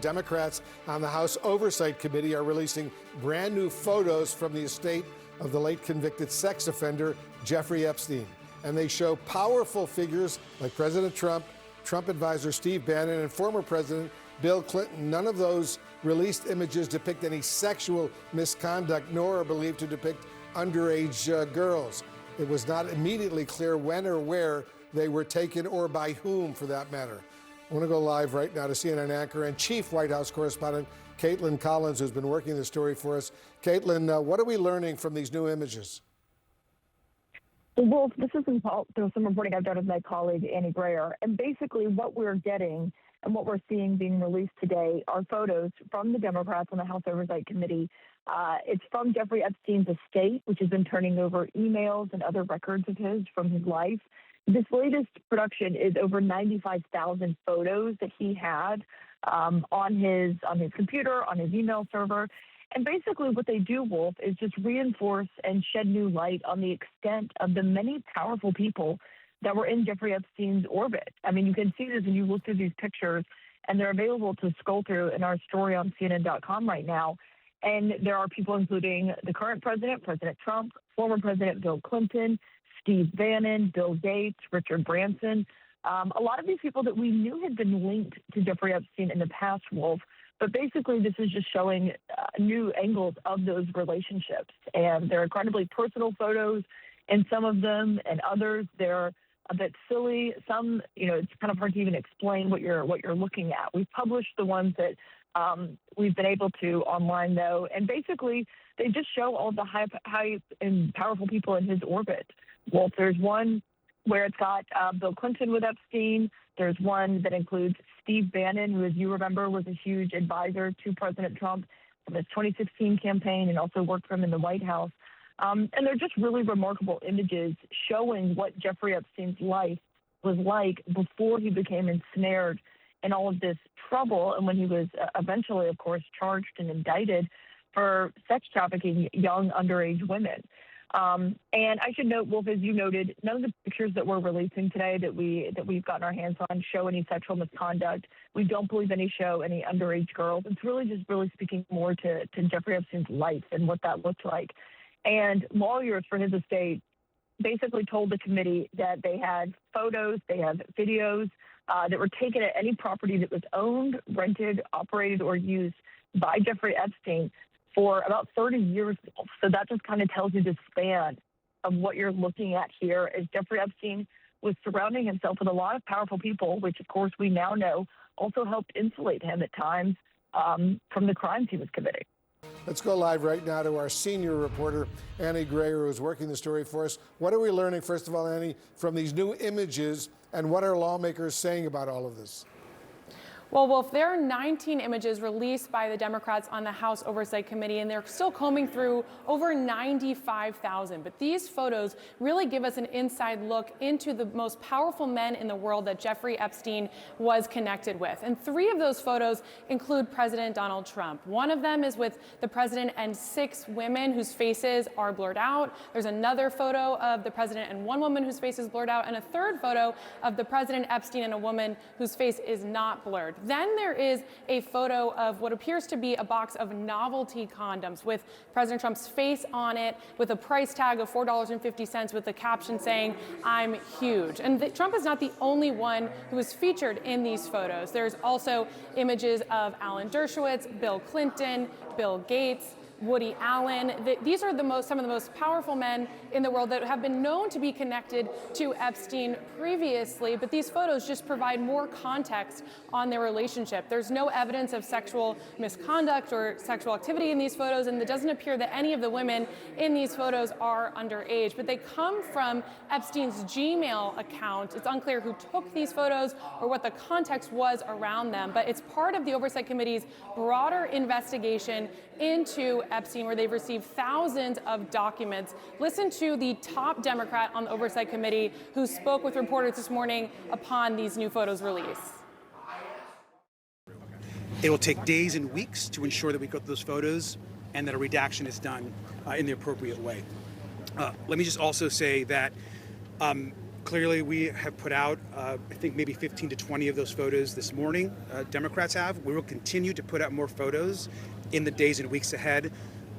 Democrats on the House Oversight Committee are releasing brand new photos from the estate of the late convicted sex offender Jeffrey Epstein. And they show powerful figures like President Trump, Trump advisor Steve Bannon, and former President Bill Clinton. None of those released images depict any sexual misconduct, nor are believed to depict underage girls. It was not immediately clear when or where they were taken, or by whom, for that matter. I want to go live right now to CNN anchor and chief White House correspondent Caitlin Collins, who's been working the story for us. Caitlin, what are we learning from these new images? Well, this is some reporting I've done with my colleague Annie Grayer, and basically what we're getting and what we're seeing being released today are photos from the Democrats on the House Oversight Committee. It's from Jeffrey Epstein's estate, which has been turning over emails and other records of his from his life. This latest production is over 95,000 photos that he had on his computer, on his email server. And basically what they do, Wolf, is just reinforce and shed new light on the extent of the many powerful people that were in Jeffrey Epstein's orbit. I mean, you can see this when you look through these pictures, and they're available to scroll through in our story on CNN.com right now. And there are people including the current president, President Trump, former President Bill Clinton, Steve Bannon, Bill Gates, Richard Branson, a lot of these people that we knew had been linked to Jeffrey Epstein in the past, Wolf. But basically, this is just showing new angles of those relationships. And they're incredibly personal photos in some of them, and others, they're a bit silly. Some, it's kind of hard to even explain what you're looking at. We've published the ones that we've been able to online, though, and basically they just show all the high and powerful people in his orbit. Well, there's one where it's got Bill Clinton with Epstein. There's one that includes Steve Bannon, who, as you remember, was a huge advisor to President Trump from his 2016 campaign and also worked for him in the White House. And they're just really remarkable images showing what Jeffrey Epstein's life was like before he became ensnared in all of this trouble, and when he was eventually, of course, charged and indicted for sex trafficking young underage women. And I should note, Wolf, as you noted, none of the pictures that we're releasing today that we've gotten our hands on show any sexual misconduct. We don't believe any show any underage girls. It's really speaking more to Jeffrey Epstein's life and what that looked like. And lawyers for his estate basically told the committee that they had photos, they have videos that were taken at any property that was owned, rented, operated, or used by Jeffrey Epstein for about 30 years. So that just kind of tells you the span of what you're looking at here, as Jeffrey Epstein was surrounding himself with a lot of powerful people, which, of course, we now know also helped insulate him at times from the crimes he was committing. Let's go live right now to our senior reporter, Annie Grayer, who's working the story for us. What are we learning, first of all, Annie, from these new images, and what are lawmakers saying about all of this? Well, Wolf, there are 19 images released by the Democrats on the House Oversight Committee, and they're still combing through over 95,000. But these photos really give us an inside look into the most powerful men in the world that Jeffrey Epstein was connected with. And 3 of those photos include President Donald Trump. One of them is with the president and 6 women whose faces are blurred out. There's another photo of the president and 1 woman whose face is blurred out, and a third photo of the president, Epstein, and a woman whose face is not blurred. Then there is a photo of what appears to be a box of novelty condoms with President Trump's face on it, with a price tag of $4.50 with the caption saying, "I'm huge." And Trump is not the only one who is featured in these photos. There's also images of Alan Dershowitz, Bill Clinton, Bill Gates, Woody Allen. These are some of the most powerful men in the world that have been known to be connected to Epstein previously, but these photos just provide more context on their relationship. There's no evidence of sexual misconduct or sexual activity in these photos, and it doesn't appear that any of the women in these photos are underage, but they come from Epstein's Gmail account. It's unclear who took these photos or what the context was around them, but it's part of the Oversight Committee's broader investigation into Epstein, where they've received thousands of documents. Listen to the top Democrat on the Oversight Committee who spoke with reporters this morning upon these new photos release. It will take days and weeks to ensure that we got those photos and that a redaction is done in the appropriate way. Let me just also say that Clearly, we have put out, I think maybe 15 to 20 of those photos this morning. Democrats have. We will continue to put out more photos in the days and weeks ahead.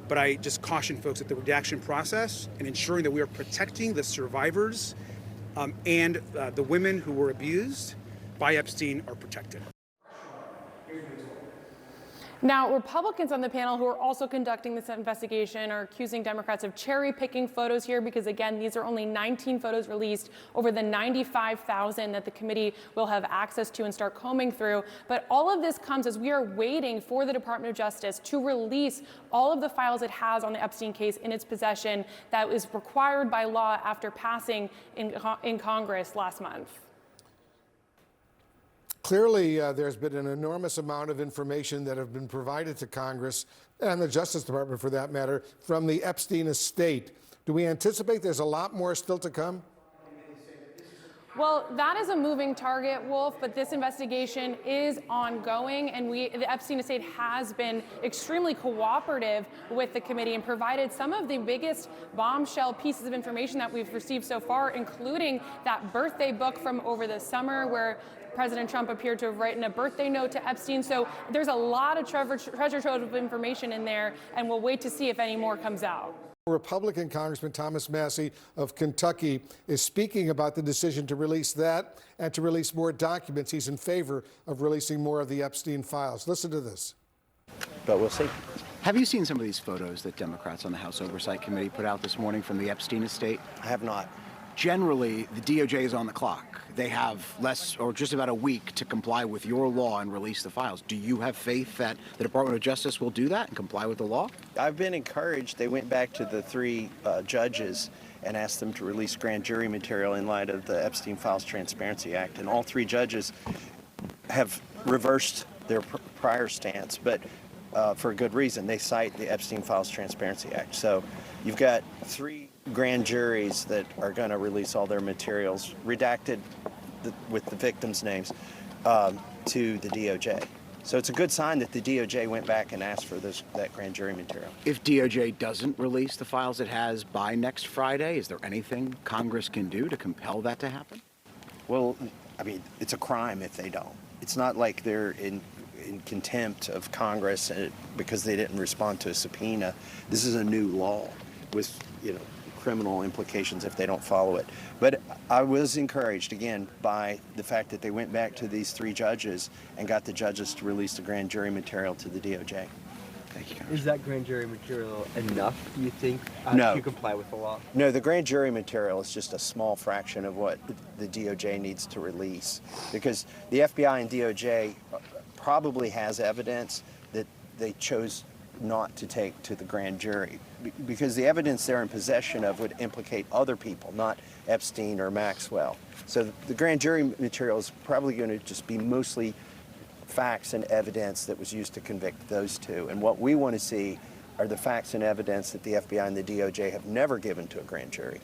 But I just caution folks that the redaction process and ensuring that we are protecting the survivors and the women who were abused by Epstein are protected. Now, Republicans on the panel who are also conducting this investigation are accusing Democrats of cherry-picking photos here because, again, these are only 19 photos released over the 95,000 that the committee will have access to and start combing through. But all of this comes as we are waiting for the Department of Justice to release all of the files it has on the Epstein case in its possession that is required by law after passing in Congress last month. Clearly, there's been an enormous amount of information that have been provided to Congress and the Justice Department, for that matter, from the Epstein estate. Do we anticipate there's a lot more still to come? Well, that is a moving target, Wolf, but this investigation is ongoing, and the Epstein estate has been extremely cooperative with the committee and provided some of the biggest bombshell pieces of information that we've received so far, including that birthday book from over the summer where President Trump appeared to have written a birthday note to Epstein. So there's a lot of treasure trove of information in there, and we'll wait to see if any more comes out. Republican Congressman Thomas Massie of Kentucky is speaking about the decision to release that and to release more documents. He's in favor of releasing more of the Epstein files. Listen to this. But we'll see. Have you seen some of these photos that Democrats on the House Oversight Committee put out this morning from the Epstein estate? I have not. Generally, the DOJ is on the clock. They have less or just about a week to comply with your law and release the files. Do you have faith that the Department of Justice will do that and comply with the law? I've been encouraged. They went back to the three judges and asked them to release grand jury material in light of the Epstein Files Transparency Act. And all three judges have reversed their prior stance, but for a good reason. They cite the Epstein Files Transparency Act. So you've got three grand juries that are going to release all their materials, redacted with the victims' names, to the DOJ. So it's a good sign that the DOJ went back and asked for that grand jury material. If DOJ doesn't release the files it has by next Friday, is there anything Congress can do to compel that to happen? Well, I mean, it's a crime if they don't. It's not like they're in contempt of Congress because they didn't respond to a subpoena. This is a new law with, criminal implications if they don't follow it. But I was encouraged, again, by the fact that they went back to these three judges and got the judges to release the grand jury material to the DOJ. Thank you. Is that grand jury material enough, do you think, No. to comply with the law? No, the grand jury material is just a small fraction of what the DOJ needs to release, because the FBI and DOJ probably has evidence that they chose not to take to the grand jury, because the evidence they're in possession of would implicate other people, not Epstein or Maxwell. So the grand jury material is probably going to just be mostly facts and evidence that was used to convict those two. And what we want to see are the facts and evidence that the FBI and the DOJ have never given to a grand jury.